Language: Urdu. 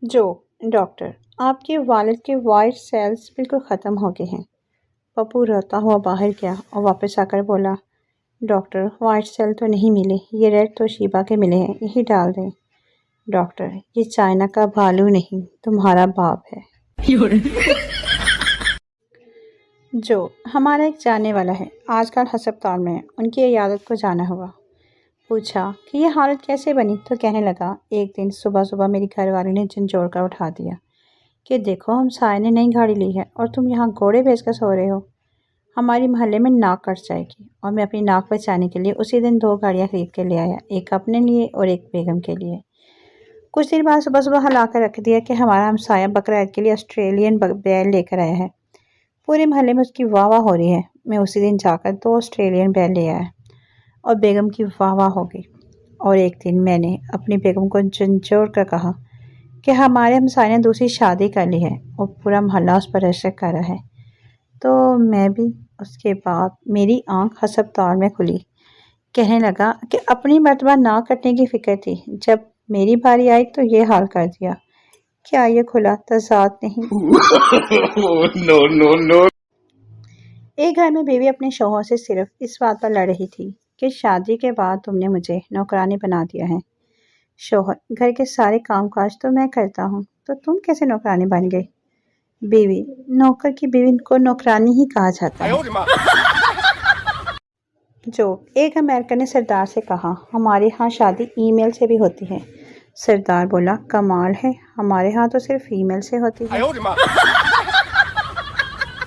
جو ڈاکٹر آپ کے والد کے وائٹ سیلز بالکل ختم ہو گئے ہیں۔ پپو روتا ہوا باہر گیا اور واپس آ کر بولا، ڈاکٹر وائٹ سیل تو نہیں ملے، یہ ریڈ تو شیبا کے ملے ہیں، یہی ڈال دیں۔ ڈاکٹر یہ چائنا کا بھالو نہیں، تمہارا باپ ہے۔ جو ہمارا ایک جاننے والا ہے، آج کل ہسپتال میں ہے، ان کی عیادت کو جانا ہوا۔ پوچھا کہ یہ حالت کیسے بنی تو کہنے لگا، ایک دن صبح صبح میری گھر والی نے جھنجھوڑ کر اٹھا دیا کہ دیکھو ہم سائے نے نئی گاڑی لی ہے اور تم یہاں گھوڑے بھیج کر سو رہے ہو، ہماری محلے میں ناک کٹ جائے گی۔ اور میں اپنی ناک بچانے کے لیے اسی دن 2 گاڑیاں خرید کے لے آیا، ایک اپنے لیے اور ایک بیگم کے لیے۔ کچھ دیر بعد صبح صبح ہلا کر رکھ دیا کہ ہمارا ہمسایہ بقرعید کے لیے آسٹریلین بیل لے کر آیا ہے، پورے محلے میں اس کی واہ واہ ہو رہی ہے۔ میں اسی دن جا کر 2 آسٹریلین بیل لے آیا اور بیگم کی واہ واہ ہو گئی۔ اور ایک دن میں نے اپنی بیگم کو جھنجھوڑ کر کہا کہ ہمارے ہمسائے نے دوسری شادی کر لی ہے اور پورا محلہ اس پر رشک کر رہا ہے، تو میں بھی۔ اس کے بعد میری آنکھ ہسپتال میں کھلی۔ کہنے لگا کہ اپنی مرتبہ ناک کٹنے کی فکر تھی، جب میری باری آئی تو یہ حال کر دیا۔ کیا یہ کھلا تضاد نہیں؟ No, no, no. ایک گھر میں بیوی اپنے شوہر سے صرف اس بات پر لڑ رہی تھی کہ شادی کے بعد تم نے مجھے نوکرانی بنا دیا ہے۔ شوہر گھر کے سارے کام کاج تو میں کرتا ہوں، تو تم کیسے نوکرانی بن گئی؟ بیوی نوکر کی بیوی کو نوکرانی ہی کہا جاتا ہے۔ جو ایک امریکن نے سردار سے کہا، ہمارے ہاں شادی ای میل سے بھی ہوتی ہے۔ سردار بولا، کمال ہے، ہمارے ہاں تو صرف ای میل سے ہوتی ہے۔